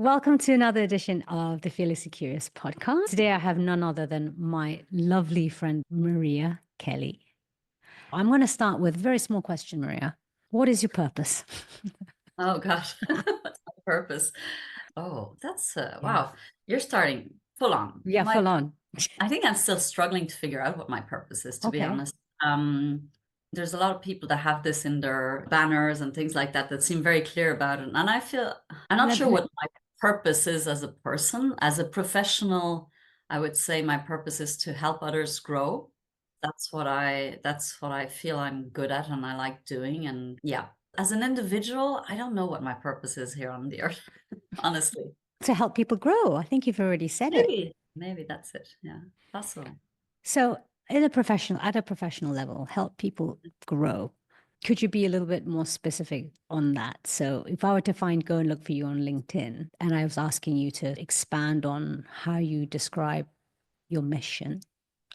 Welcome to another edition of the Fearlessly Curious podcast. Today I have none other than my lovely friend Maria Kelly. I'm going to start with a very small question, Maria. What is your purpose? Oh gosh, what's my purpose? Oh, that's Yeah. wow. You're starting full on. Yeah, full on. I think I'm still struggling to figure out what my purpose is, to be Okay. honest. There's a lot of people that have this in their banners and things like that that seem very clear about it. And I feel I'm not sure what my purpose is as a person, as a professional. I would say my purpose is to help others grow. That's what I feel I'm good at and I like doing. And yeah, as an individual, I don't know what my purpose is here on the earth, honestly. To help people grow. I think you've already said it. Maybe that's it. Yeah, possible. So, at a professional level, help people grow. Could you be a little bit more specific on that? So, if I were to go and look for you on LinkedIn, and I was asking you to expand on how you describe your mission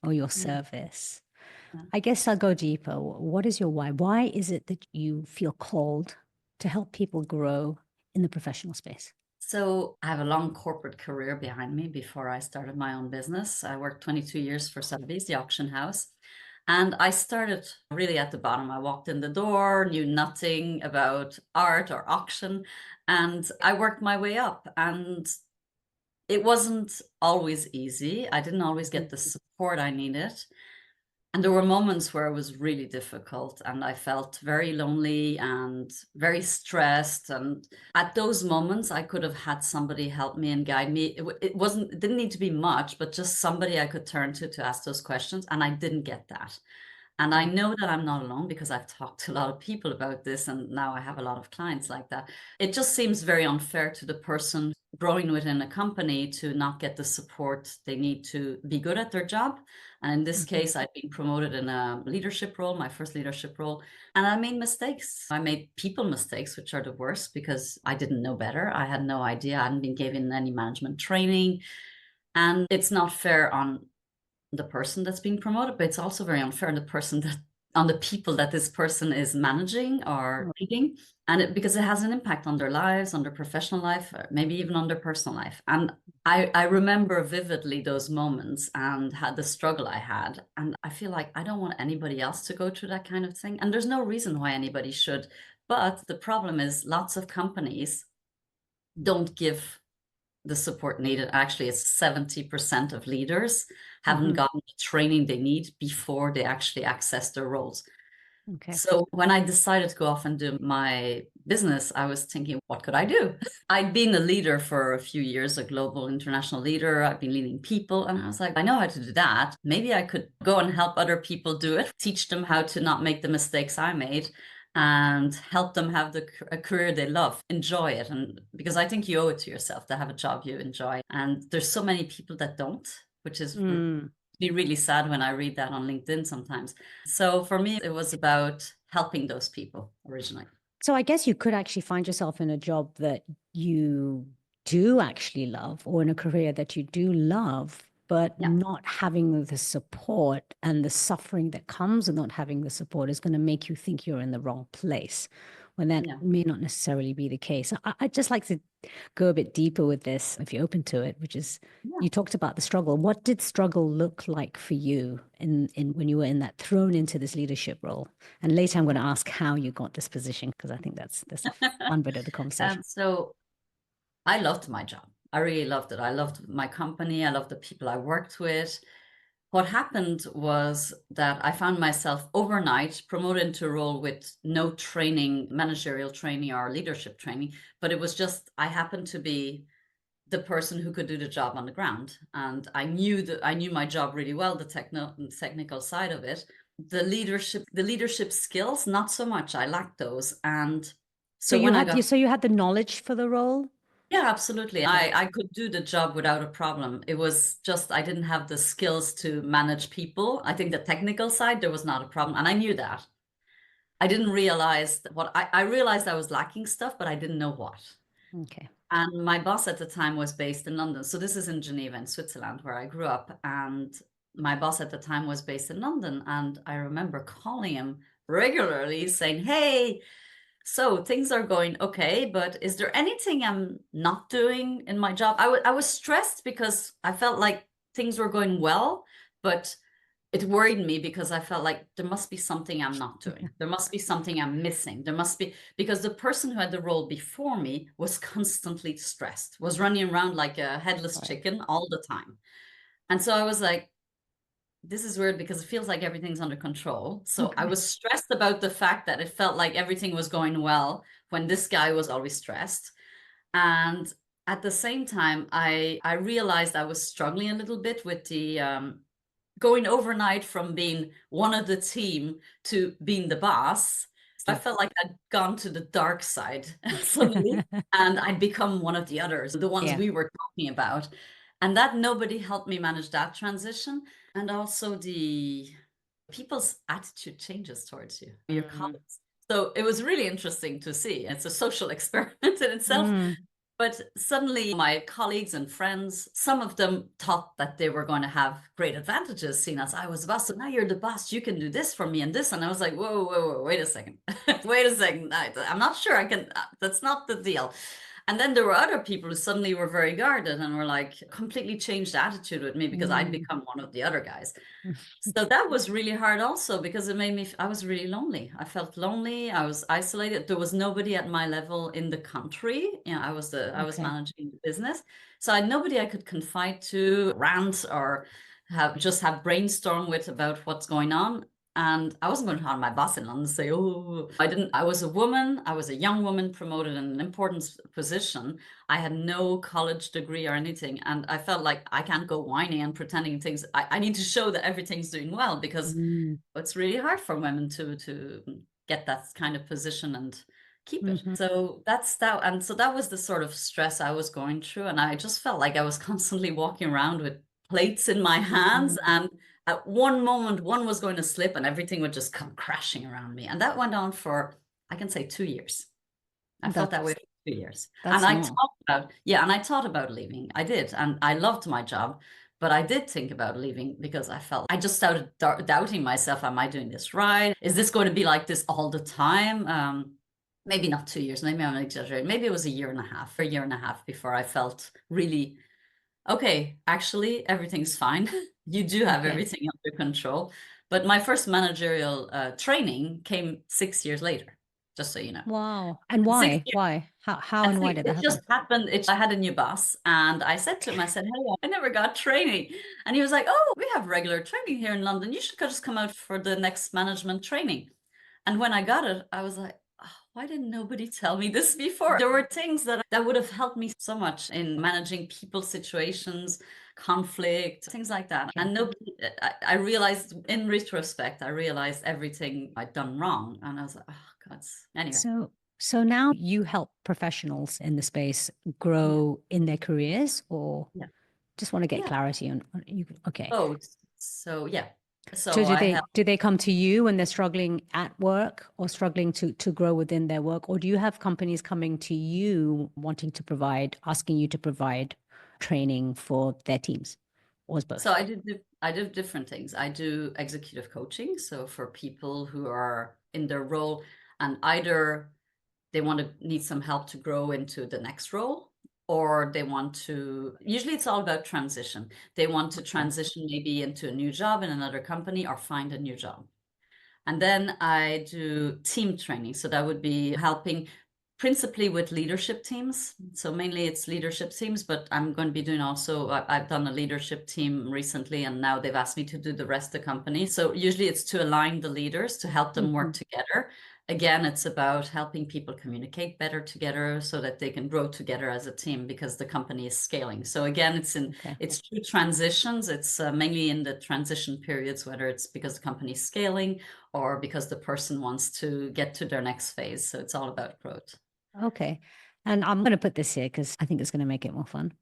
or your service, Yeah. I guess I'll go deeper. What is your why? Why is it that you feel called to help people grow in the professional space? So I have a long corporate career behind me before I started my own business. I worked 22 years for Sotheby's, the auction house. And I started really at the bottom. I walked in the door, knew nothing about art or auction, and I worked my way up. And it wasn't always easy. I didn't always get the support I needed. And there were moments where it was really difficult and I felt very lonely and very stressed. And at those moments, I could have had somebody help me and guide me. It didn't need to be much, but just somebody I could turn to ask those questions. And I didn't get that. And I know that I'm not alone because I've talked to a lot of people about this, and now I have a lot of clients like that. It just seems very unfair to the person growing within a company to not get the support they need to be good at their job. And in this case, I've been promoted in a leadership role, my first leadership role, and I made mistakes. I made people mistakes, which are the worst because I didn't know better. I had no idea. I hadn't been given any management training. And it's not fair on the person that's being promoted, but it's also very unfair on the people that this person is managing or leading, and because it has an impact on their lives, on their professional life, or maybe even on their personal life. And I remember vividly those moments and had the struggle I had, and I feel like I don't want anybody else to go through that kind of thing, and there's no reason why anybody should. But the problem is lots of companies don't give the support needed. Actually, it's 70% of leaders haven't gotten the training they need before they actually access their roles. Okay. So when I decided to go off and do my business, I was thinking, what could I do? I'd been a leader for a few years, a global international leader. I've been leading people. And I was like, I know how to do that. Maybe I could go and help other people do it, teach them how to not make the mistakes I made and help them have a career they love, enjoy it. And because I think you owe it to yourself to have a job you enjoy. And there's so many people that don't, which is be really sad when I read that on LinkedIn sometimes. So for me, it was about helping those people originally. So I guess you could actually find yourself in a job that you do actually love, or in a career that you do love, but not having the support and the suffering that comes with not having the support is going to make you think you're in the wrong place, when that may not necessarily be the case. I'd just like to go a bit deeper with this, if you're open to it, which is you talked about the struggle. What did struggle look like for you in when you were in that thrown into this leadership role? And later I'm going to ask how you got this position, because I think that's the fun bit of the conversation. So I loved my job. I really loved it. I loved my company. I loved the people I worked with. What happened was that I found myself overnight promoted into a role with no training, managerial training or leadership training, but it was just, I happened to be the person who could do the job on the ground. And I knew my job really well, the technical side of it. The leadership skills, not so much. I lacked those. And so you had the knowledge for the role? Yeah, absolutely. I could do the job without a problem. It was just I didn't have the skills to manage people. I think the technical side, there was not a problem. And I knew that. I didn't realize I realized I was lacking stuff, but I didn't know what. Okay. And my boss at the time was based in London. So this is in Geneva, in Switzerland, where I grew up. And my boss at the time was based in London. And I remember calling him regularly saying, hey, so things are going okay, but is there anything I'm not doing in my job? I was stressed because I felt like things were going well, but it worried me because I felt like there must be something I'm not doing. There must be something I'm missing. There must be, because the person who had the role before me was constantly stressed, was running around like a headless chicken all the time. And so I was like, this is weird because it feels like everything's under control. So I was stressed about the fact that it felt like everything was going well when this guy was always stressed. And at the same time, I realized I was struggling a little bit with the going overnight from being one of the team to being the boss. I felt like I'd gone to the dark side suddenly, and I'd become one of the others, the ones we were talking about. And that nobody helped me manage that transition. And also the people's attitude changes towards you, your colleagues. So it was really interesting to see. It's a social experiment in itself. But suddenly my colleagues and friends, some of them thought that they were going to have great advantages, seeing as I was the boss. So now you're the boss, you can do this for me and this. And I was like, whoa, wait a second. Wait a second. I'm not sure I can, that's not the deal. And then there were other people who suddenly were very guarded and were like completely changed attitude with me because I'd become one of the other guys. So that was really hard also because it made me, I was really lonely. I felt lonely. I was isolated. There was nobody at my level in the country. You know, I was managing the business. So I had nobody I could confide to, rant or have brainstorm with about what's going on. And I wasn't going to have my boss in London and say, oh, I was a woman. I was a young woman promoted in an important position. I had no college degree or anything. And I felt like I can't go whining and pretending things. I need to show that everything's doing well because it's really hard for women to get that kind of position and keep it. So that's that. And so that was the sort of stress I was going through. And I just felt like I was constantly walking around with plates in my hands. And at one moment, one was going to slip and everything would just come crashing around me. And that went on for, I can say, 2 years. I felt that way for 2 years. And I thought about leaving. I did. And I loved my job. But I did think about leaving because I just started doubting myself. Am I doing this right? Is this going to be like this all the time? Maybe not 2 years. Maybe I'm exaggerating. Maybe it was a year and a half before I felt really, okay, actually, everything's fine. You do have everything under control. But my first managerial training came 6 years later, just so you know. Wow. And why? Why? How and why did that happen? It just happened. I had a new boss and I said to him, I said, hey, I never got training. And he was like, oh, we have regular training here in London. You should just come out for the next management training. And when I got it, I was like, oh, why didn't nobody tell me this before? There were things that would have helped me so much in managing people situations, conflict, things like that. And nobody, I realized in retrospect, I realized everything I'd done wrong. And I was like, oh, God. Anyway. So now you help professionals in the space grow in their careers, or just want to get clarity on you? Okay. Oh, so yeah. So do they come to you when they're struggling at work or struggling to grow within their work, or do you have companies coming to you wanting to asking you to provide training for their teams, or both? So I do different things. I do executive coaching. So for people who are in their role and either they need some help to grow into the next role, or they want to, usually it's all about transition. They want to transition maybe into a new job in another company or find a new job. And then I do team training. So that would be helping principally with leadership teams. So mainly it's leadership teams, but I'm going to be doing also, I've done a leadership team recently, and now they've asked me to do the rest of the company. So usually it's to align the leaders, to help them work together. Again, it's about helping people communicate better together so that they can grow together as a team because the company is scaling. So again, it's through transitions. It's mainly in the transition periods, whether it's because the company is scaling or because the person wants to get to their next phase. So it's all about growth. Okay. And I'm going to put this here because I think it's going to make it more fun.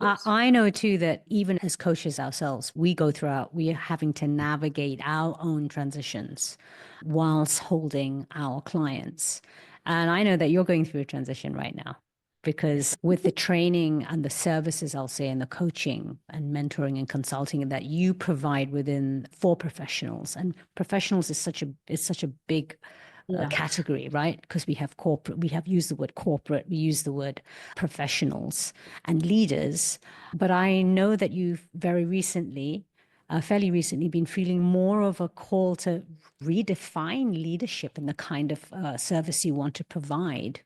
I know too that even as coaches ourselves, we are having to navigate our own transitions whilst holding our clients. And I know that you're going through a transition right now because with the training and the services, I'll say, and the coaching and mentoring and consulting that you provide for professionals, and professionals is such a big category, right? Because we have corporate, we have used the word corporate, we use the word professionals and leaders. But I know that you've very recently, fairly recently, been feeling more of a call to redefine leadership and the kind of service you want to provide.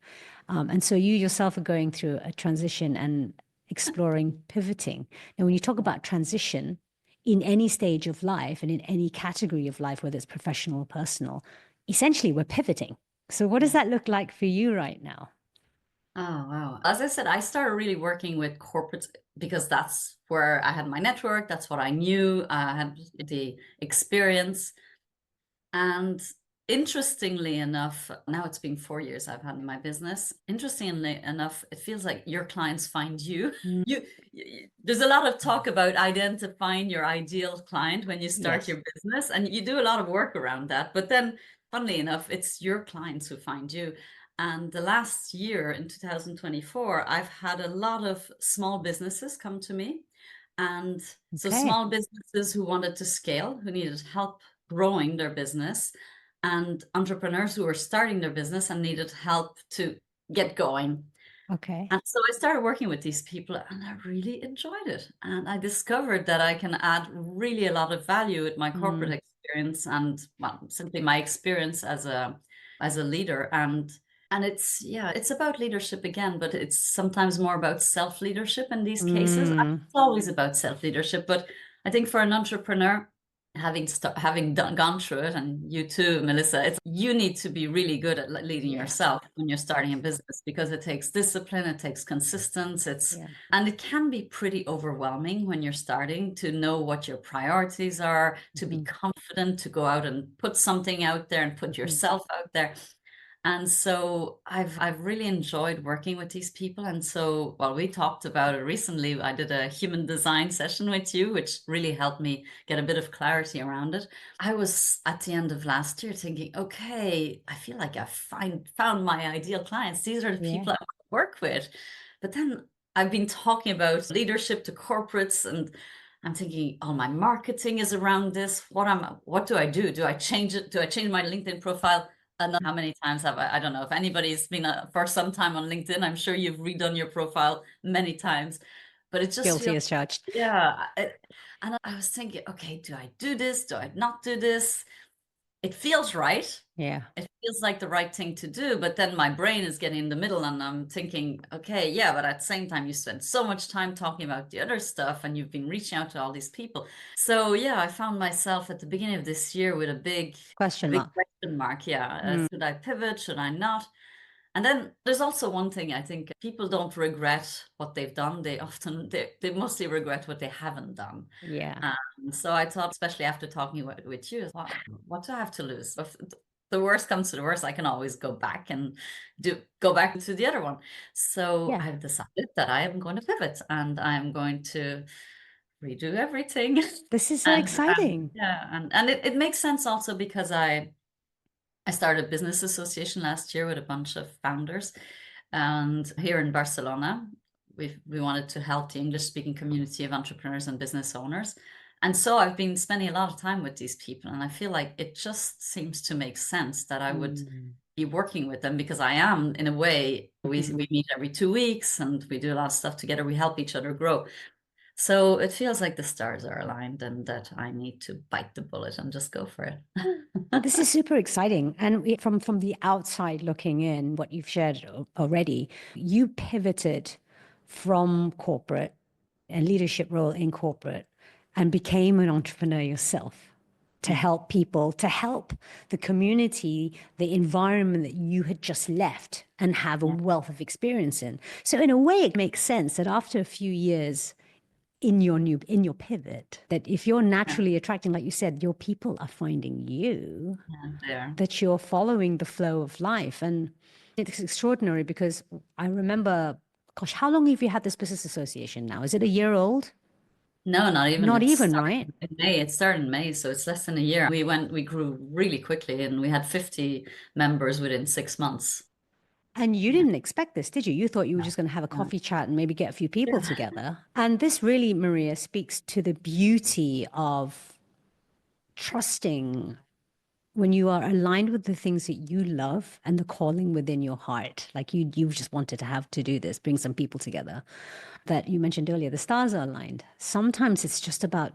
And so you yourself are going through a transition and exploring pivoting. Now, when you talk about transition in any stage of life and in any category of life, whether it's professional or personal, essentially we're pivoting. So what does that look like for you right now? Oh, wow. As I said, I started really working with corporates because that's where I had my network. That's what I knew. I had the experience. And interestingly enough, now it's been 4 years I've had my business. Interestingly enough, it feels like your clients find you. Mm. There's a lot of talk about identifying your ideal client when you start Yes. your business, and you do a lot of work around that. But then, funnily enough, it's your clients who find you. And the last year in 2024, I've had a lot of small businesses come to me. And so Okay. small businesses who wanted to scale, who needed help growing their business, and entrepreneurs who were starting their business and needed help to get going. Okay. And so I started working with these people and I really enjoyed it. And I discovered that I can add really a lot of value with my corporate experience and, well, simply my experience as a leader. And it's about leadership again, but it's sometimes more about self-leadership in these cases. It's always about self-leadership, but I think for an entrepreneur, having gone through it, and you too, Melissa, you need to be really good at leading yourself when you're starting a business, because it takes discipline, it takes consistency, and it can be pretty overwhelming when you're starting to know what your priorities are, to be confident, to go out and put something out there and put yourself out there. And so I've really enjoyed working with these people. And so, well, we talked about it recently. I did a human design session with you, which really helped me get a bit of clarity around it. I was at the end of last year thinking, okay, I feel like I found my ideal clients. These are the people I want to work with. But then I've been talking about leadership to corporates, and I'm thinking, oh, my marketing is around this. What do I do? Do I change it? Do I change my LinkedIn profile? And how many times have I don't know if anybody's been for some time on LinkedIn. I'm sure you've redone your profile many times, but it just Guilty feels, as charged. and I was thinking, okay, do I do this? Do I not do this? It feels right. Yeah. It feels like the right thing to do, but then my brain is getting in the middle and I'm thinking, okay, yeah, but at the same time, you spend so much time talking about the other stuff and you've been reaching out to all these people. So yeah, I found myself at the beginning of this year with a big Question mark. question mark. Yeah. Should I pivot? Should I not? And then there's also one thing, I think people don't regret what they've done. They mostly regret what they haven't done. Yeah. So I thought, especially after talking with you, what do I have to lose? If the worst comes to the worst, I can always go back and go back to the other one. So Yeah. I've decided that I am going to pivot and I'm going to redo everything. This is so exciting. And it makes sense also because I started a business association last year with a bunch of founders, and here in Barcelona, we wanted to help the English-speaking community of entrepreneurs and business owners. And so I've been spending a lot of time with these people, and I feel like it just seems to make sense that I would be working with them, because I am, in a way, we meet every 2 weeks and we do a lot of stuff together. We help each other grow. So it feels like the stars are aligned and that I need to bite the bullet and just go for it. This is super exciting. And from the outside looking in, what you've shared already, you pivoted from corporate and leadership role in corporate and became an entrepreneur yourself to help people, to help the community, the environment that you had just left and have a wealth of experience in. So in a way, it makes sense that after a few years in your pivot, that if you're naturally attracting, like you said, your people are finding you, that you're following the flow of life. And it's extraordinary because I remember, gosh, how long have you had this business association now? Is it a year old? No, not even. Not even, right? In May. It started in May, so it's less than a year. We grew really quickly, and we had 50 members within 6 months. And you didn't expect this, did you? You thought you were just going to have a coffee chat and maybe get a few people together. And this really, Maria, speaks to the beauty of trusting when you are aligned with the things that you love and the calling within your heart, like you just wanted to have to do this, bring some people together, that you mentioned earlier, the stars are aligned. Sometimes it's just about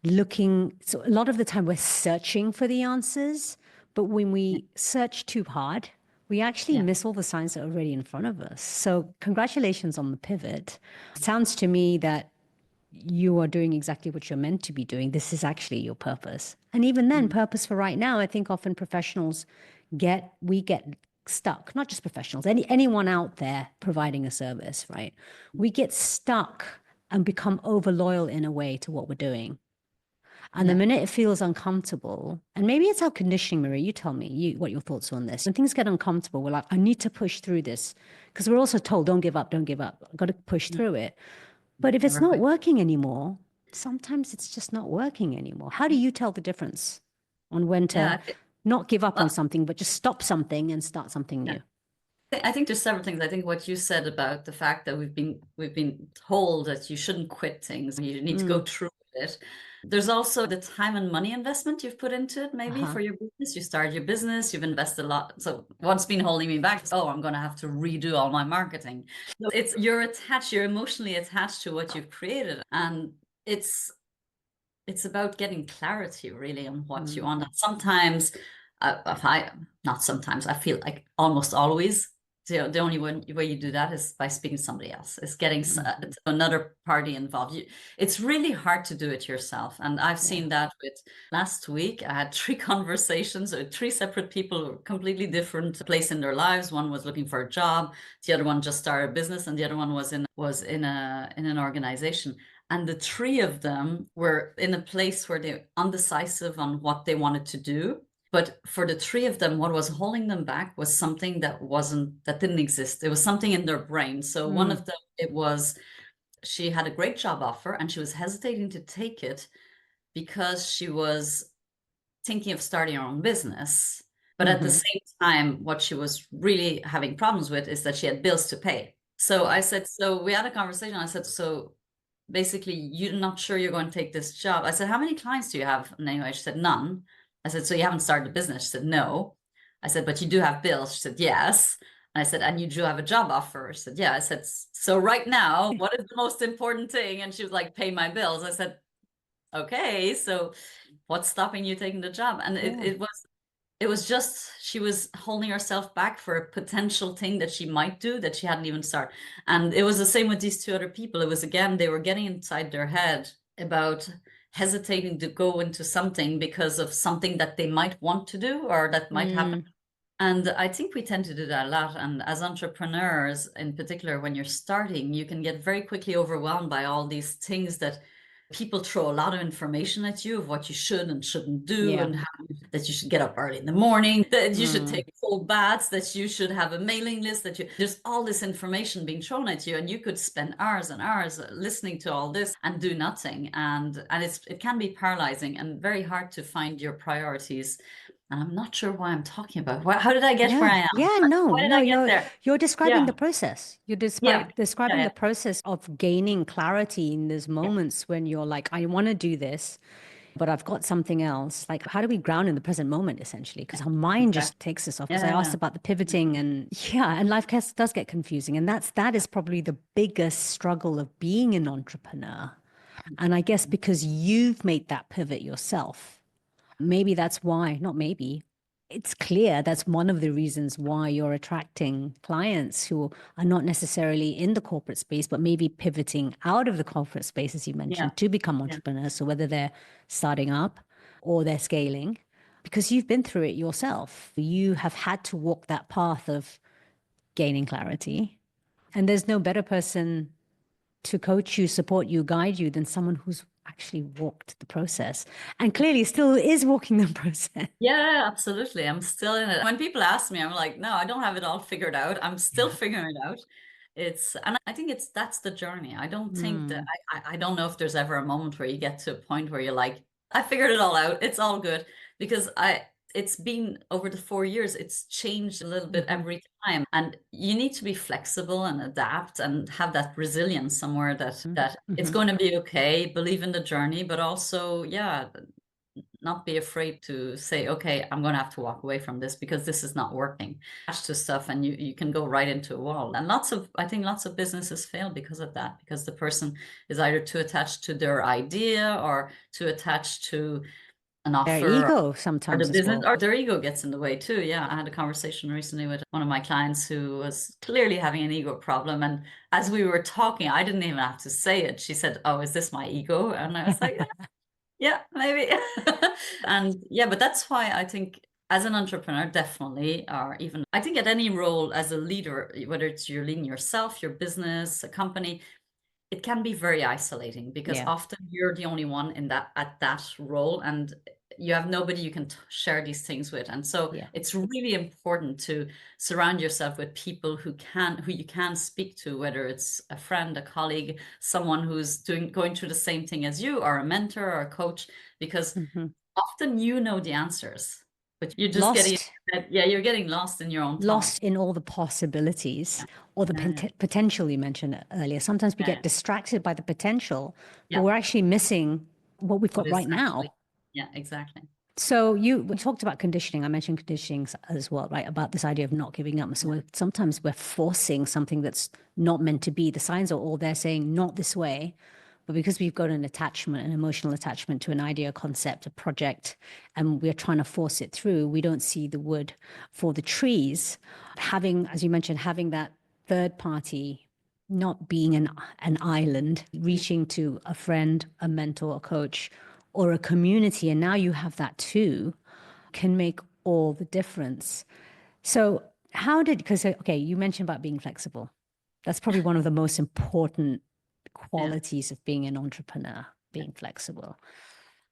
looking. So a lot of the time we're searching for the answers, but when we search too hard, we actually Yeah. miss all the signs that are already in front of us. So congratulations on the pivot. It sounds to me that you are doing exactly what you're meant to be doing. This is actually your purpose. And even then, purpose for right now, I think often professionals we get stuck, not just professionals, anyone out there providing a service, right? We get stuck and become over loyal in a way to what we're doing. And the Yeah. minute it feels uncomfortable, and maybe it's our conditioning, Maria, you tell me what your thoughts are on this. When things get uncomfortable, we're like, I need to push through this. Because we're also told, don't give up, don't give up. I've got to push through it. But if it's Never not quit. working anymore, sometimes it's just not working anymore. How do you tell the difference on when Yeah. to not give up on Well, something, but just stop something and start something yeah. new? I think there's several things. I think what you said about the fact that we've been told that you shouldn't quit things, you need to go Mm, through it. There's also the time and money investment you've put into it, maybe uh-huh. for your business. You started your business, you've invested a lot. So what's been holding me back? Oh, I'm going to have to redo all my marketing. So you're emotionally attached to what you've created, and it's it's about getting clarity really on what you Mm, want. And sometimes, if I not sometimes, I feel like almost always the only way you do that is by speaking to somebody else. Is getting mhm. another party involved. It's really hard to do it yourself, and I've Yeah. seen that with last week. I had three conversations with three separate people, completely different place in their lives. One was looking for a job, the other one just started a business, and the other one was in an organization. And the three of them were in a place where they're undecisive on what they wanted to do. But for the three of them, what was holding them back was something that didn't exist. It was something in their brain. So one Mm, of them, it was she had a great job offer and she was hesitating to take it because she was thinking of starting her own business. But at the mhm. same time, what she was really having problems with is that she had bills to pay. So I said, so we had a conversation. I said, so basically, you're not sure you're going to take this job. I said, how many clients do you have? And anyway, she said, none. I said, so you haven't started a business? She said, no. I said, but you do have bills? She said, yes. And I said, and you do have a job offer? She said, yeah. I said, so right now, what is the most important thing? And she was like, pay my bills. I said, okay, so what's stopping you taking the job? And Yeah. it was just she was holding herself back for a potential thing that she might do that she hadn't even started. And it was the same with these two other people. It was again, they were getting inside their head about hesitating to go into something because of something that they might want to do or that might happen. Mm, And I think we tend to do that a lot. And as entrepreneurs, in particular, when you're starting, you can get very quickly overwhelmed by all these things that people throw a lot of information at you of what you should and shouldn't do, yeah. and that you should get up early in the morning, that you should Mm, take cold baths, that you should have a mailing list, there's all this information being thrown at you, and you could spend hours and hours listening to all this and do nothing. And it can be paralyzing and very hard to find your priorities. And I'm not sure why I'm talking about. How did I get where yeah. I am? Yeah. No, Why did no, I get there? you're describing Yeah, the process. You're yeah, yeah, describing yeah, the process of gaining clarity in those moments when you're like, I want to do this, but I've got something else. Like, how do we ground in the present moment, essentially? Because our mind just exactly. takes us off. Because I asked Yeah, about the pivoting, and yeah, and life does get confusing, and that is probably the biggest struggle of being an entrepreneur. And I guess because you've made that pivot yourself, maybe that's why, not maybe, it's clear that's one of the reasons why you're attracting clients who are not necessarily in the corporate space, but maybe pivoting out of the corporate space, as you yeah, mentioned, to become yeah, entrepreneurs. So whether they're starting up or they're scaling, because you've been through it yourself, you have had to walk that path of gaining clarity. And there's no better person to coach you, support you, guide you than someone who's actually walked the process and clearly still is walking the process. yeah, absolutely. I'm still in it. When people ask me, I'm like, no, I don't have it all figured out. I'm still Yeah. figuring it out. And I think that's the journey. I don't think that Mm, I don't know if there's ever a moment where you get to a point where you're like, I figured it all out. It's all good. Because it's been over the 4 years, it's changed a little bit mhm, every time. And you need to be flexible and adapt and have that resilience somewhere that mm, that it's mhm. going to be okay, believe in the journey, but also, yeah, not be afraid to say, okay, I'm going to have to walk away from this because this is not working. Attach to stuff and you can go right into a wall. And I think lots of businesses fail because of that, because the person is either too attached to their idea or too attached to an Their offer ego or sometimes the as business, well. or their ego gets in the way too. Yeah, I had a conversation recently with one of my clients who was clearly having an ego problem. And as we were talking, I didn't even have to say it. She said, "Oh, is this my ego?" And I was like, "Yeah, maybe." And yeah, but that's why I think as an entrepreneur, definitely, or even I think at any role as a leader, whether it's you're leading yourself, your business, a company, it can be very isolating because Yeah. often you're the only one in that role, and you have nobody you can share these things with. And so Yeah. it's really important to surround yourself with people who you can speak to, whether it's a friend, a colleague, someone who's going through the same thing as you, or a mentor or a coach, because often you know the answers, but you're just Lost you're getting lost in your own thoughts. in all the possibilities or the Yeah, potential you mentioned earlier. Sometimes we yeah, get distracted by the potential, but yeah. we're actually missing what we've What got is right actually, now. yeah, exactly. So we talked about conditioning. I mentioned conditioning as well, right? About this idea of not giving up. So sometimes we're forcing something that's not meant to be. The signs are all there saying not this way. But because we've got an attachment, an emotional attachment to an idea, a concept, a project, and we're trying to force it through, we don't see the wood for the trees. Having, as you mentioned, having that third party, not being an island, reaching to a friend, a mentor, a coach, or a community, and now you have that too, can make all the difference. So because, okay, you mentioned about being flexible. That's probably one of the most important Yeah. qualities of being an entrepreneur, being flexible.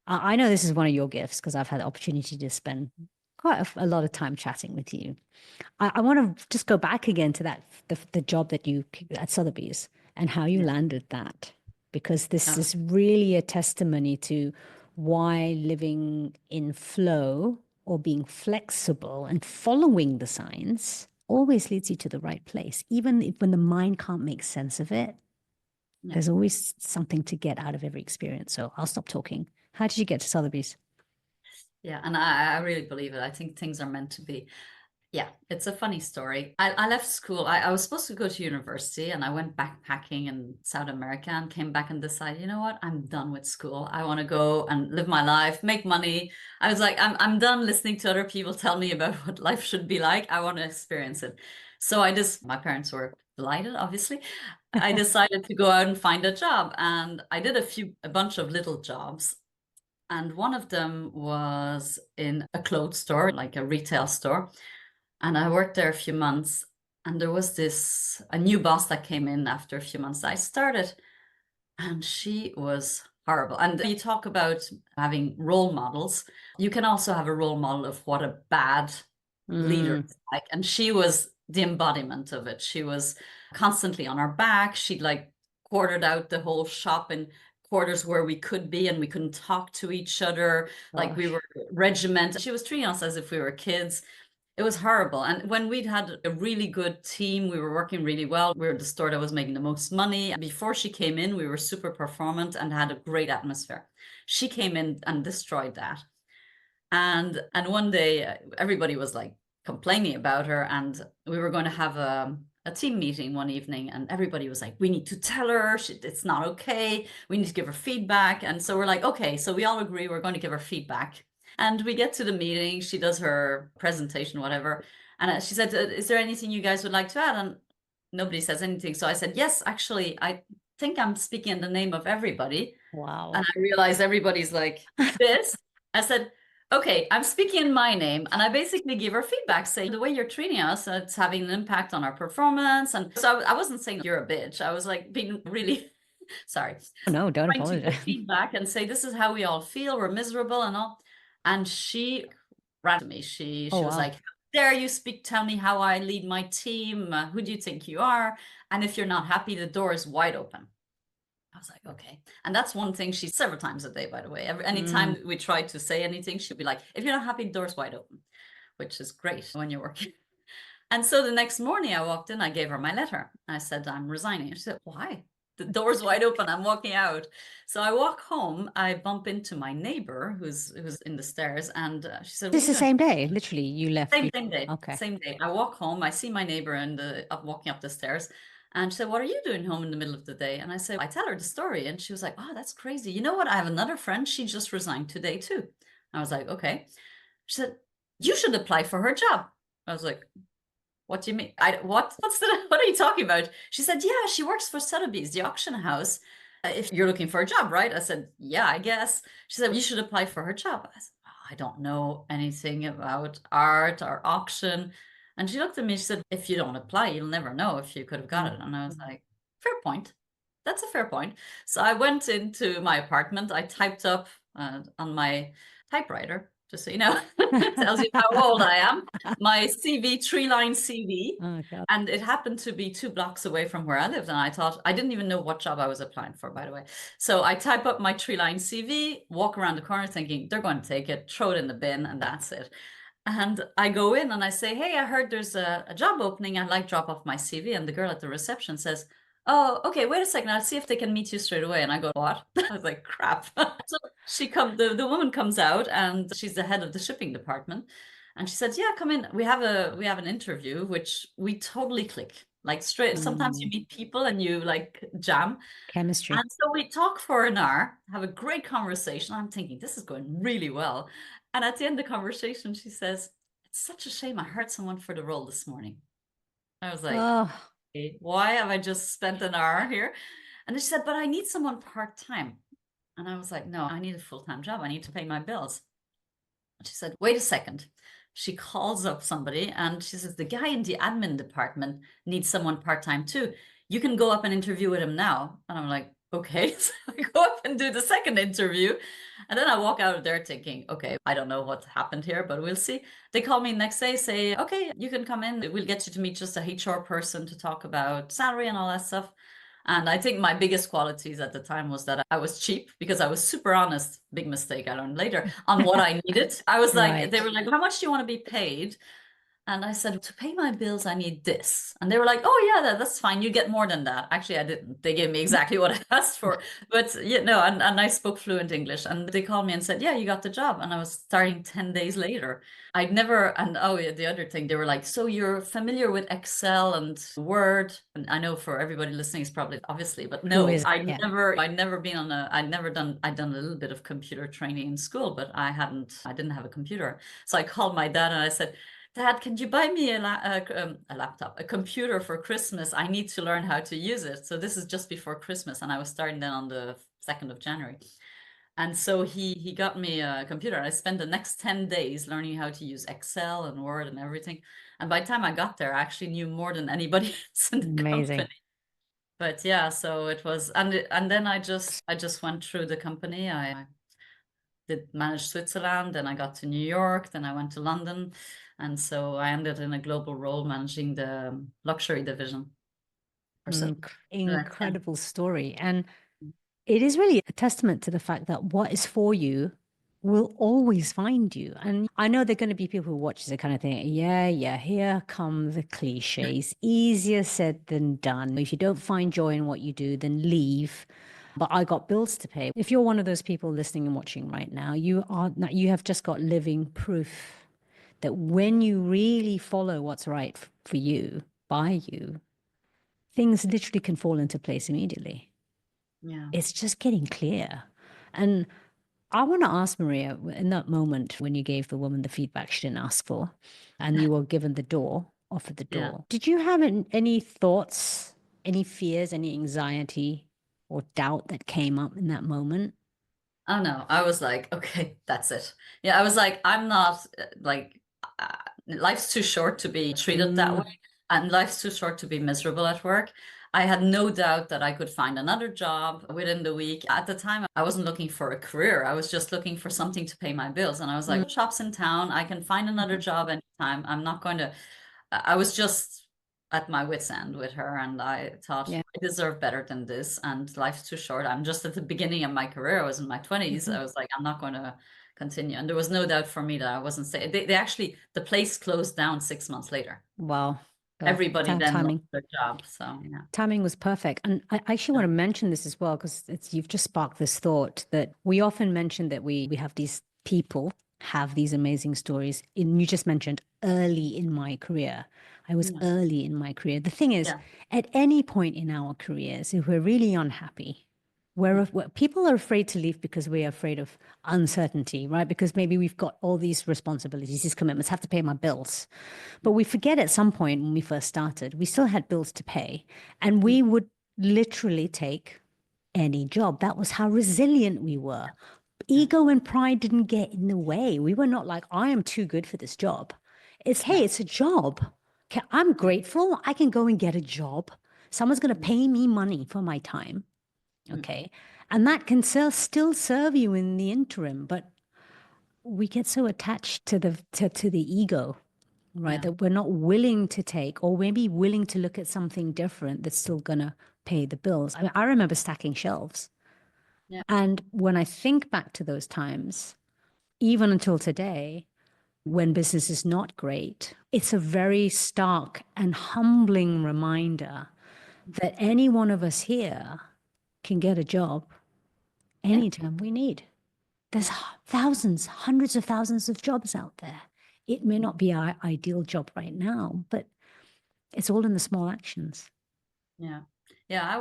I know this is one of your gifts because I've had the opportunity to spend quite a lot of time chatting with you. I want to just go back again to the job that you at Sotheby's and how you Yeah. landed that, because this Oh, is really a testimony to why living in flow or being flexible and following the signs always leads you to the right place. Even when the mind can't make sense of it, yeah. there's always something to get out of every experience. So I'll stop talking. How did you get to Sotheby's? Yeah. And I really believe it. I think things are meant to be. Yeah, it's a funny story. I left school. I was supposed to go to university and I went backpacking in South America and came back and decided, you know what? I'm done with school. I want to go and live my life, make money. I was like, I'm done listening to other people tell me about what life should be like. I want to experience it. So my parents were delighted, obviously. I decided to go out and find a job. And I did a bunch of little jobs. And one of them was in a clothes store, like a retail store. And I worked there a few months. And there was a new boss that came in after a few months. I started, and she was horrible. And you talk about having role models. You can also have a role model of what a bad leader Mm, is like. And she was the embodiment of it. She was constantly on our back. She'd like quartered out the whole shop in quarters where we could be and we couldn't talk to each other. Like we gosh. were regimented. She was treating us as if we were kids. It was horrible. And when we'd had a really good team, we were working really well. We were the store that was making the most money. Before she came in, we were super performant and had a great atmosphere. She came in and destroyed that. And one day everybody was like complaining about her, and we were going to have a team meeting one evening, and everybody was like, we need to tell her it's not okay. We need to give her feedback. And so we're like, okay, so we all agree we're going to give her feedback. And we get to the meeting, she does her presentation, whatever. And she said, is there anything you guys would like to add? And nobody says anything. So I said, yes, actually, I think I'm speaking in the name of everybody. And Wow. I realized everybody's like this. I said, okay, I'm speaking in my name. And I basically give her feedback, saying the way you're treating us, it's having an impact on our performance. And so I wasn't saying you're a bitch. I was like being really sorry, Oh, no, don't trying to apologize. give feedback and say, this is how we all feel. We're miserable and all. And she ran to me. Oh, She was wow. like, how dare you tell me how I lead my team? Who do you think you are? And if you're not happy, the door is wide open. I was like, okay. And that's one thing she several times a day, by the way. Anytime Mm, we try to say anything, she'll be like, if you're not happy, the door's wide open, which is great when you're working. And so the next morning I walked in, I gave her my letter. I said, I'm resigning. She said, why? the door's wide open. I'm walking out. So I walk home. I bump into my neighbor who's in the stairs, and she said, "What This are is you the doing?" same day, literally. You left. Same day. Okay. Same day. I walk home. I see my neighbor walking up the stairs, and she said, "What are you doing home in the middle of the day?" And I said, "I tell her the story," and she was like, "Oh, that's crazy. You know what? I have another friend. She just resigned today too." I was like, "Okay." She said, "You should apply for her job." I was like, "What do you mean? What are you talking about?" She said, "Yeah, she works for Sotheby's, the auction house. If you're looking for a job, right?" I said, "Yeah, I guess." She said, "You should apply for her job." I said, "Oh, I don't know anything about art or auction." And she looked at me, she said, "If you don't apply, you'll never know if you could have got it." And I was like, "Fair point. That's a fair point." So I went into my apartment. I typed up on my typewriter, just so you know, tells you how old I am, my CV, 3-line CV. Oh, God. And it happened to be 2 blocks away from where I lived. And I thought, I didn't even know what job I was applying for, by the way. So I type up my 3-line CV, walk around the corner thinking, they're going to take it, throw it in the bin, and that's it. And I go in and I say, "Hey, I heard there's a job opening. I'd like to drop off my CV." And the girl at the reception says, "Oh, okay, wait a second. I'll see if they can meet you straight away." And I go, "What?" I was like, crap. So the woman comes out, and she's the head of the shipping department. And she said, "Yeah, come in. We have an interview," which we totally click. Like straight. Sometimes you meet people and you like jam. Chemistry. And so we talk for an hour, have a great conversation. I'm thinking this is going really well. And at the end of the conversation, she says, "It's such a shame I heard someone for the role this morning." I was like, Oh, "Okay, why have I just spent an hour here?" And then she said, "But I need someone part-time." And I was like, "No, I need a full-time job. I need to pay my bills." And she said, "Wait a second." She calls up somebody and she says, "The guy in the admin department needs someone part-time too. You can go up and interview with him now." And I'm like, "Okay." So I go up and do the second interview. And then I walk out of there thinking, okay, I don't know what happened here, but we'll see. They call me next day, say, "Okay, you can come in. We'll get you to meet just a HR person to talk about salary and all that stuff." And I think my biggest qualities at the time was that I was cheap because I was super honest. Big mistake I learned later on what I needed. I was like, they right. were like, "How much do you want to be paid?" And I said, "To pay my bills, I need this." And they were like, "Oh, yeah, that's fine. You get more than that." Actually, I didn't. They gave me exactly what I asked for. But, and I spoke fluent English. And they called me and said, "Yeah, you got the job." And I was starting 10 days later. I'd never, and oh, yeah, the other thing, they were like, "So you're familiar with Excel and Word?" And I know for everybody listening, it's probably obviously, but Who no, is? Yeah. I'd never been on I'd done a little bit of computer training in school, but I didn't have a computer. So I called my dad and I said, "Dad, can you buy me a laptop, a computer for Christmas? I need to learn how to use it." So this is just before Christmas, and I was starting then on the 2nd of January. And so he got me a computer. I spent the next 10 days learning how to use Excel and Word and everything. And by the time I got there, I actually knew more than anybody else in the Amazing. company. But yeah, so it was, and then I just went through the company. I did manage Switzerland, then I got to New York, then I went to London. And so I ended in a global role managing the luxury division. Incredible story. And it is really a testament to the fact that what is for you will always find you. And I know there are going to be people who watch this kind of thing. Yeah, here come the cliches. Easier said than done. If you don't find joy in what you do, then leave. But I got bills to pay. If you're one of those people listening and watching right now, you have just got living proof that when you really follow what's right for you, by you, things literally can fall into place immediately. Yeah. It's just getting clear. And I want to ask Maria, in that moment when you gave the woman the feedback she didn't ask for, and you were given offered the Yeah. door, did you have any thoughts, any fears, any anxiety or doubt that came up in that moment? Oh no, I was like, okay, that's it. Yeah, I was like, I'm not like, life's too short to be treated that Mm, way, and life's too short to be miserable at work. I had no doubt that I could find another job within the week. At the time, I wasn't looking for a career. I was just looking for something to pay my bills. And I was mm, like, shops in town, I can find another job anytime. I'm not going to, I was just at my wit's end with her, and I thought yeah. I deserve better than this, and life's too short. I'm just at the beginning of my career. I was in my 20s. Mhm. I was like, I'm not going to continue. And there was no doubt for me that I wasn't staying. They actually, the place closed down 6 months later. Wow. everybody then lost timing. their job. So yeah. Timing was perfect. And I actually want to mention this as well, because you've just sparked this thought that we often mention that we have these people have these amazing stories. You just mentioned early in my career. I was early in my career. The thing is, at any point in our careers, if we're really unhappy, people are afraid to leave because we're afraid of uncertainty, right? Because maybe we've got all these responsibilities, these commitments, have to pay my bills. But we forget at some point when we first started, we still had bills to pay. And we would literally take any job. That was how resilient we were. Ego and pride didn't get in the way. We were not like, I am too good for this job. It's, hey, it's a job. Okay, I'm grateful. I can go and get a job. Someone's going to pay me money for my time. Okay. And that can still serve you in the interim, but we get so attached to the ego, right? That we're not willing to take, or maybe willing to look at something different that's still gonna pay the bills. I mean, I remember stacking shelves. Yeah. And when I think back to those times, even until today, when business is not great, it's a very stark and humbling reminder that any one of us here can get a job anytime we need. There's thousands, hundreds of thousands of jobs out there. It may not be our ideal job right now, but it's all in the small actions. Yeah. Yeah. I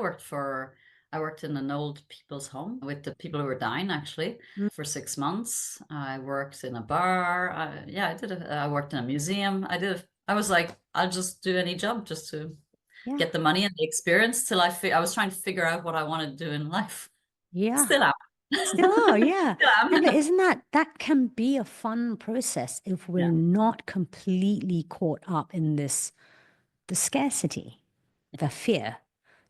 worked in an old people's home with the people who were dying actually for 6 months. I worked in a bar. I worked in a museum. I was like, I'll just do any job just to get the money and the experience till I was trying to figure out what I wanted to do in life. Yeah. Still am. Still are, yeah. Yeah, But isn't that can be a fun process if we're not completely caught up in the scarcity, the fear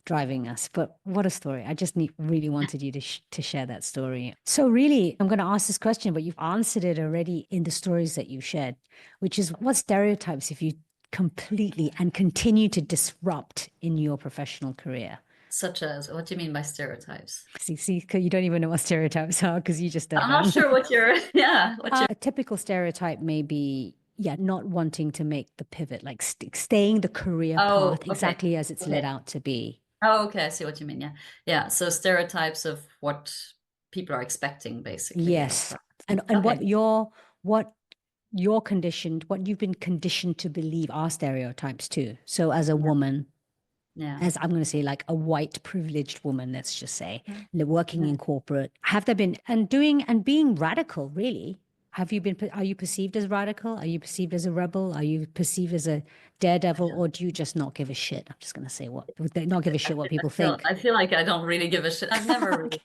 driving us. But what a story. I just really wanted you to share that story. So really, I'm going to ask this question, but you've answered it already in the stories that you shared, which is what stereotypes have you completely and continue to disrupt in your professional career? Such as, what do you mean by stereotypes? See, 'cause you don't even know what stereotypes are because you just don't I'm know. not sure what you're, A typical stereotype may be, not wanting to make the pivot, like staying the career path exactly as it's laid out to be. Oh, okay. I see what you mean. Yeah. Yeah. So stereotypes of what people are expecting, basically. Yes. And what you've been conditioned to believe are stereotypes too. So as a woman, as I'm going to say, like a white privileged woman, let's just say, working in corporate, have there been, and being radical, really? Are you perceived as radical? Are you perceived as a rebel? Are you perceived as a daredevil, or do you just not give a shit? I'm just going to say not give a shit what people think. I feel like I don't really give a shit. I've never really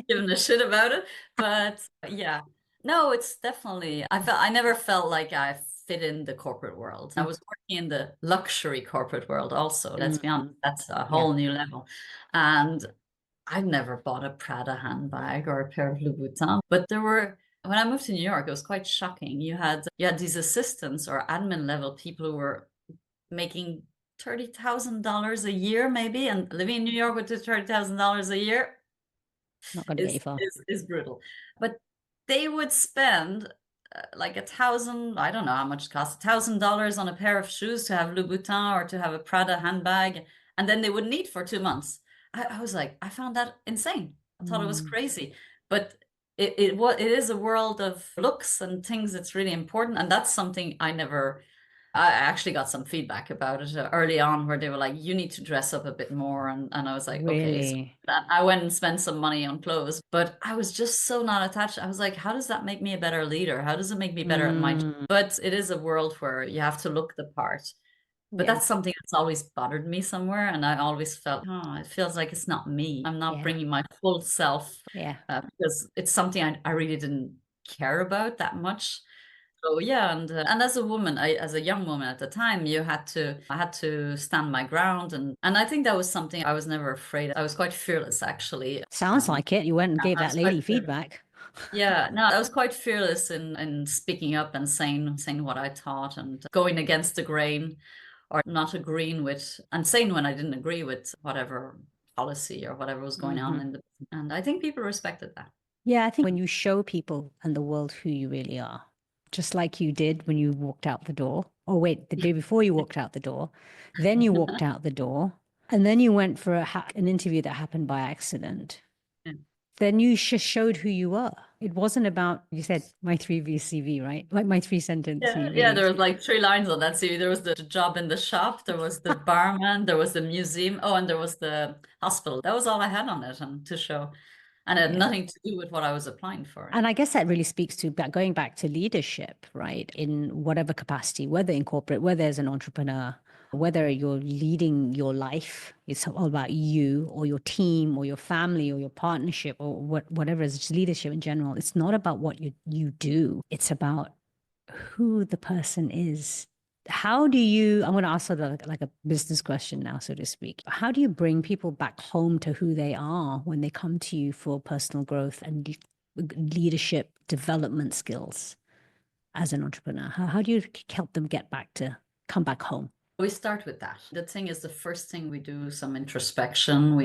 given a shit about it, but yeah. No, it's definitely, I never felt like I fit in the corporate world. I was working in the luxury corporate world also. Let's be honest, that's a whole new level. And I've never bought a Prada handbag or a pair of Louboutin, but when I moved to New York, it was quite shocking. You had these assistants or admin level people who were making $30,000 a year, maybe, and living in New York with $30,000 a year not going to get you far. Is brutal. But they would spend like $1,000, I don't know how much it costs, $1,000 on a pair of shoes to have Louboutin or to have a Prada handbag, and then they wouldn't eat for 2 months. I was like, I found that insane. I thought it was crazy. But it is a world of looks and things that's really important. And that's something I actually got some feedback about it early on where they were like, you need to dress up a bit more. And I was like, okay. So I went and spent some money on clothes, but I was just so not attached. I was like, how does that make me a better leader? How does it make me better at my job? But it is a world where you have to look the part. But that's something that's always bothered me somewhere. And I always felt, it feels like it's not me. I'm not bringing my full self because it's something I really didn't care about that much. So and as a woman, as a young woman at the time, I had to stand my ground, and I think that was something I was never afraid of. I was quite fearless, actually. Sounds like it. You went and gave that lady feedback. Yeah, no, I was quite fearless in speaking up and saying what I thought and going against the grain, or not agreeing with and saying when I didn't agree with whatever policy or whatever was going on and I think people respected that. Yeah, I think when you show people and the world who you really are, just like you did when you walked out the door, Oh, wait, the day before you walked out the door, then you walked out the door, and then you went for an interview that happened by accident. Yeah. Then you just showed who you were. It wasn't about, you said my 3V CV, right? Like my 3-sentence CV. Yeah, there was like 3 lines on that CV. There was the job in the shop, there was the barman, there was the museum, oh, and there was the hospital. That was all I had on it and to show. And it had nothing to do with what I was applying for. And I guess that really speaks to going back to leadership, right? In whatever capacity, whether in corporate, whether as an entrepreneur, whether you're leading your life, it's all about you or your team or your family or your partnership or whatever is just leadership in general. It's not about what you do. It's about who the person is. How do you, I'm going to ask sort of like a business question now, so to speak. How do you bring people back home to who they are when they come to you for personal growth and leadership development skills as an entrepreneur? How do you help them come back home? We start with that. The thing is, the first thing we do some introspection.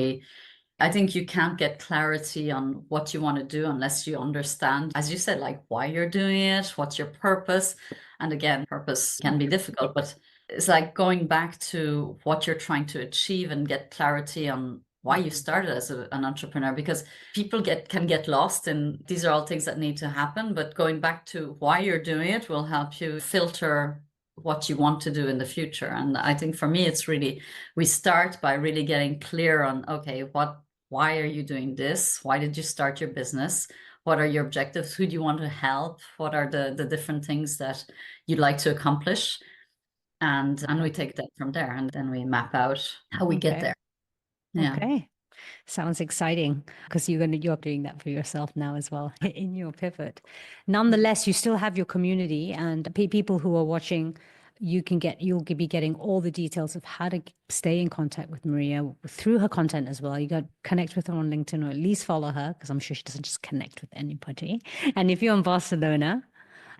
I think you can't get clarity on what you want to do unless you understand, as you said, like why you're doing it, what's your purpose. And again, purpose can be difficult, but it's like going back to what you're trying to achieve and get clarity on why you started as an entrepreneur, because people can get lost in these are all things that need to happen, but going back to why you're doing it will help you filter what you want to do in the future. And I think for me, it's really, we start by really getting clear on, okay, why are you doing this? Why did you start your business? What are your objectives? Who do you want to help? What are the different things that you'd like to accomplish? And we take that from there, and then we map out how we get there. Yeah. Okay. Sounds exciting because you're doing that for yourself now as well in your pivot. Nonetheless, you still have your community and people who are watching. You'll be getting all the details of how to stay in contact with Maria through her content as well. You got to connect with her on LinkedIn or at least follow her because I'm sure she doesn't just connect with anybody. And if you're in Barcelona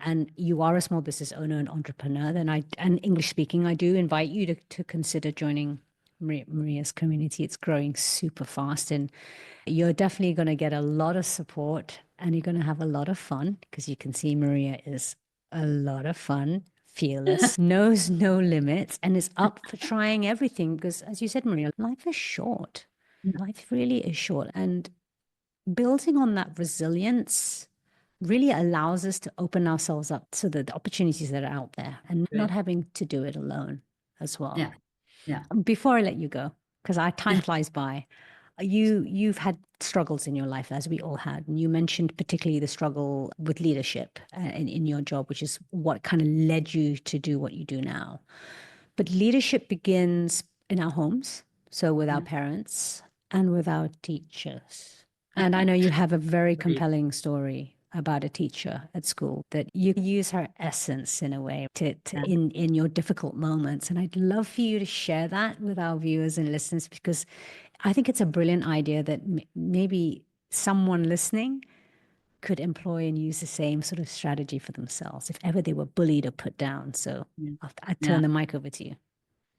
and you are a small business owner and entrepreneur, and English speaking, I do invite you to consider joining Maria's community. It's growing super fast and you're definitely going to get a lot of support and you're going to have a lot of fun because you can see Maria is a lot of fun, fearless, knows no limits, and is up for trying everything because, as you said, Maria, life is short. Life really is short. And building on that resilience really allows us to open ourselves up to the opportunities that are out there and not having to do it alone as well. Yeah. Yeah. Before I let you go, because our time flies by, you've had struggles in your life, as we all had. And you mentioned particularly the struggle with leadership in your job, which is what kind of led you to do what you do now. But leadership begins in our homes, so with our parents and with our teachers. And I know you have a very compelling story about a teacher at school that you use her essence in a way in your difficult moments. And I'd love for you to share that with our viewers and listeners, because I think it's a brilliant idea that maybe someone listening could employ and use the same sort of strategy for themselves if ever they were bullied or put down. So I turn the mic over to you.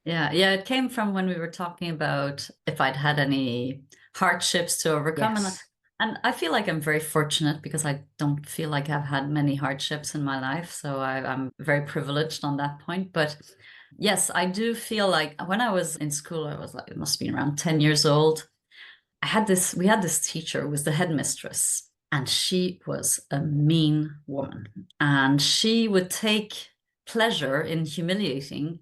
Yeah, it came from when we were talking about if I'd had any hardships to overcome. Yes. And I feel like I'm very fortunate because I don't feel like I've had many hardships in my life. So I'm very privileged on that point. But yes, I do feel like when I was in school, I was like, it must have been around 10 years old. We had this teacher who was the headmistress, and she was a mean woman. And she would take pleasure in humiliating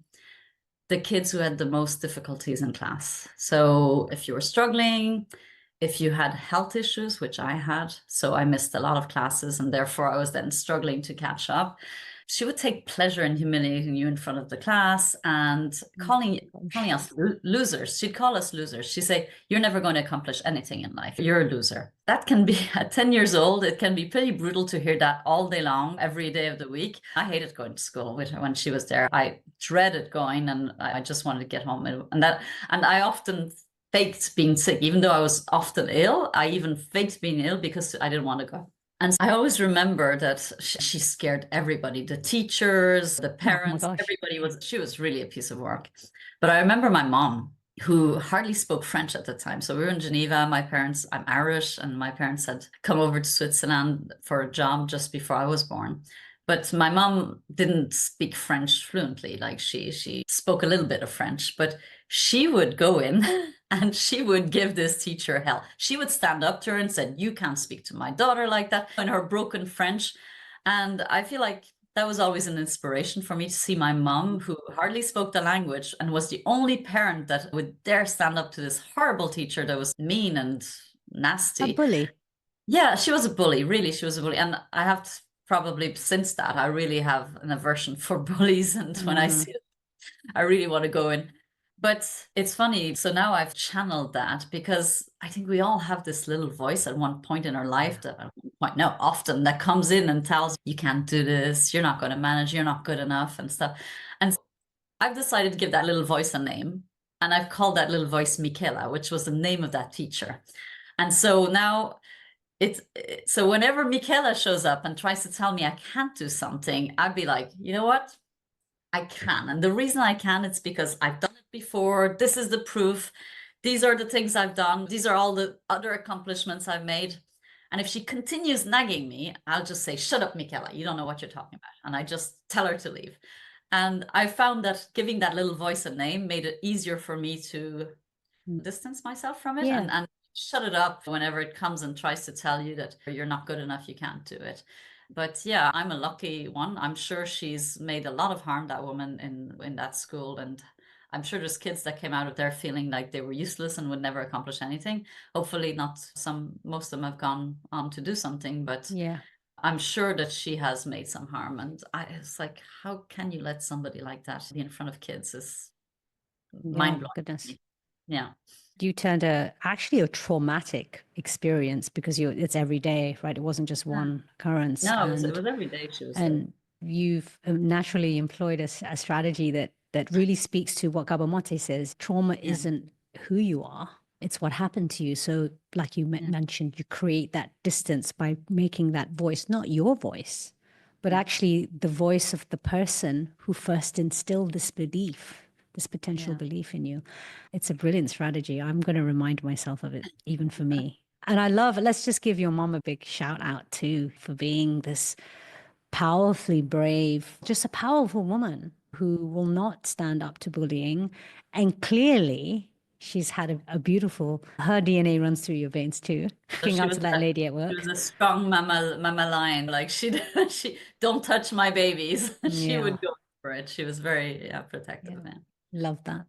the kids who had the most difficulties in class. So if you were struggling, if you had health issues, which I had, so I missed a lot of classes and therefore I was then struggling to catch up, she would take pleasure in humiliating you in front of the class and calling us losers. She'd call us losers. She'd say, you're never going to accomplish anything in life. You're a loser. That can be, at 10 years old, it can be pretty brutal to hear that all day long, every day of the week. I hated going to school with her when she was there. I dreaded going and I just wanted to get home. And I often faked being sick, even though I was often ill. I even faked being ill because I didn't want to go. And I always remember that she scared everybody, the teachers, the parents, she was really a piece of work. But I remember my mom, who hardly spoke French at the time. So we were in Geneva, I'm Irish, and my parents had come over to Switzerland for a job just before I was born. But my mom didn't speak French fluently. Like she spoke a little bit of French, but she would go in and she would give this teacher hell. She would stand up to her and said, "You can't speak to my daughter like that," in her broken French. And I feel like that was always an inspiration for me to see my mom, who hardly spoke the language and was the only parent that would dare stand up to this horrible teacher that was mean and nasty. A bully. Yeah, she was a bully. Really, she was a bully. And I have to, probably since that, I really have an aversion for bullies. And when I see it, I really want to go in. But it's funny. So now I've channeled that, because I think we all have this little voice at one point in our life, often, that comes in and tells you can't do this, you're not going to manage, you're not good enough and stuff. And I've decided to give that little voice a name. And I've called that little voice Mikaela, which was the name of that teacher. And so now so whenever Mikaela shows up and tries to tell me I can't do something, I'd be like, you know what? I can. And the reason I can, it's because I've done it before. This is the proof. These are the things I've done. These are all the other accomplishments I've made. And if she continues nagging me, I'll just say, "Shut up, Mikaela. You don't know what you're talking about." And I just tell her to leave. And I found that giving that little voice a name made it easier for me to distance myself from it, and shut it up whenever it comes and tries to tell you that you're not good enough, you can't do it. But yeah, I'm a lucky one. I'm sure she's made a lot of harm, that woman, in that school. And I'm sure there's kids that came out of there feeling like they were useless and would never accomplish anything. Hopefully not most of them have gone on to do something, but Yeah. I'm sure that she has made some harm. And it's like, how can you let somebody like that be in front of kids? Is mind-blowing. Goodness. Yeah. You turned actually a traumatic experience, because it's every day, right? It wasn't just one occurrence. No, it was every day she was there. And you've naturally employed a strategy that really speaks to what Gabor Mate says. Trauma isn't who you are, it's what happened to you. So like you mentioned, you create that distance by making that voice not your voice, but actually the voice of the person who first instilled this belief, this potential belief in you. It's a brilliant strategy. I'm going to remind myself of it, even for me. And I love it. Let's just give your mom a big shout out too, for being this powerfully brave, just a powerful woman who will not stand up to bullying. And clearly she's had a beautiful, her DNA runs through your veins too. Looking out to that lady at work. She was a strong mama lion. Like she don't touch my babies. She would go for it. She was very protective. Love that.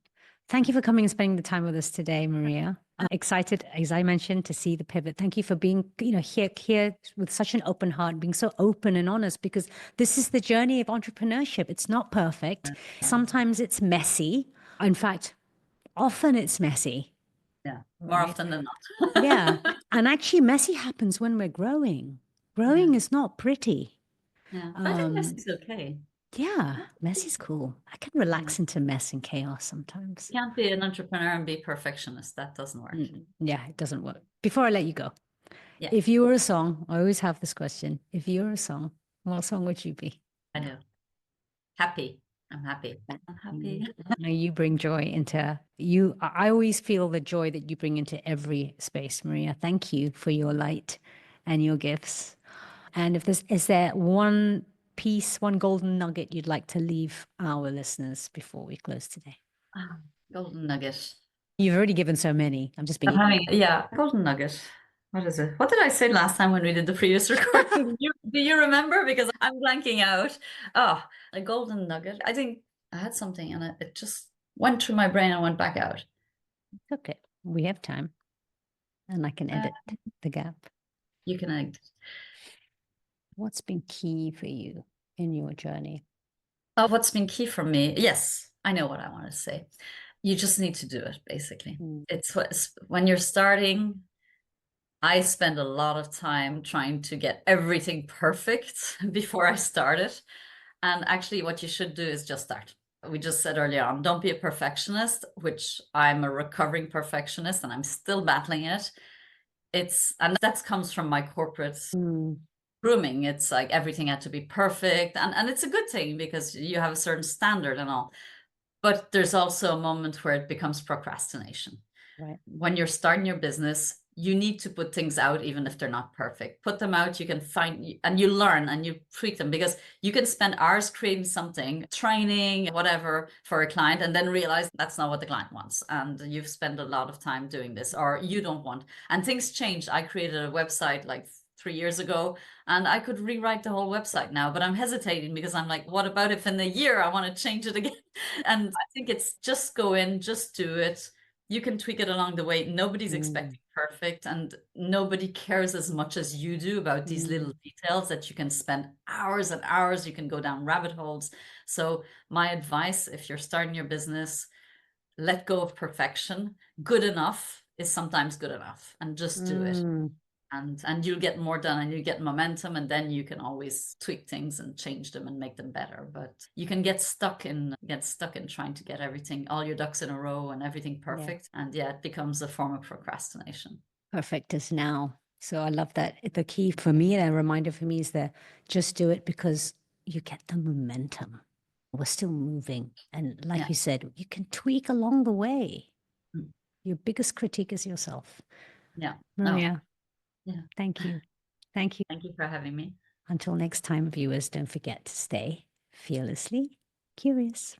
Thank you for coming and spending the time with us today, Maria. I'm excited, as I mentioned, to see the pivot. Thank you for being, here with such an open heart, being so open and honest, because this is the journey of entrepreneurship. It's not perfect. Sometimes it's messy. In fact, often it's messy. Yeah, more often than not. Yeah. And actually, messy happens when we're growing. Growing is not pretty. Yeah, I think messy's okay. Yeah, messy's cool. I can relax into mess and chaos sometimes. You can't be an entrepreneur and be perfectionist. That doesn't work. Yeah, it doesn't work. Before I let you go, if you were a song, I always have this question. If you were a song, what song would you be? I know. Happy. I'm happy. I'm happy. You bring joy into you. I always feel the joy that you bring into every space, Maria. Thank you for your light and your gifts. And is there one piece, one golden nugget you'd like to leave our listeners before we close today? Golden nugget. You've already given so many. I'm just being. Golden nugget. What is it? What did I say last time when we did the previous recording? Do you remember? Because I'm blanking out. Oh, a golden nugget. I think I had something and it just went through my brain and went back out. Okay, we have time, and I can edit the gap. You can edit. What's been key for you in your journey? Oh, what's been key for me? Yes, I know what I want to say. You just need to do it, basically. It's when you're starting, I spend a lot of time trying to get everything perfect before I start it. And actually what you should do is just start. We just said earlier on, don't be a perfectionist, which I'm a recovering perfectionist and I'm still battling it. And that comes from my corporate grooming. It's like everything had to be perfect. And it's a good thing because you have a certain standard and all. But there's also a moment where it becomes procrastination. Right. When you're starting your business, you need to put things out even if they're not perfect. Put them out, you can find, and you learn and you tweak them, because you can spend hours creating something, training, whatever, for a client, and then realize that's not what the client wants. And you've spent a lot of time doing this, or you don't want. And things change. I created a website like 3 years ago, and I could rewrite the whole website now, but I'm hesitating because I'm like, what about if in a year I want to change it again? And I think it's just go in, just do it. You can tweak it along the way. Nobody's expecting perfect, and nobody cares as much as you do about these little details that you can spend hours and hours. You can go down rabbit holes. So my advice, if you're starting your business, let go of perfection. Good enough is sometimes good enough, and just do it. And you'll get more done, and you get momentum, and then you can always tweak things and change them and make them better. But you can get stuck in trying to get everything, all your ducks in a row and everything perfect. And yeah, it becomes a form of procrastination. Perfect is now. So I love that. The key for me, and a reminder for me, is that just do it, because you get the momentum. We're still moving. And like you said, you can tweak along the way. Your biggest critique is yourself. Yeah. Maria. No. Yeah. Thank you. Thank you. Thank you for having me. Until next time, viewers, don't forget to stay fearlessly curious.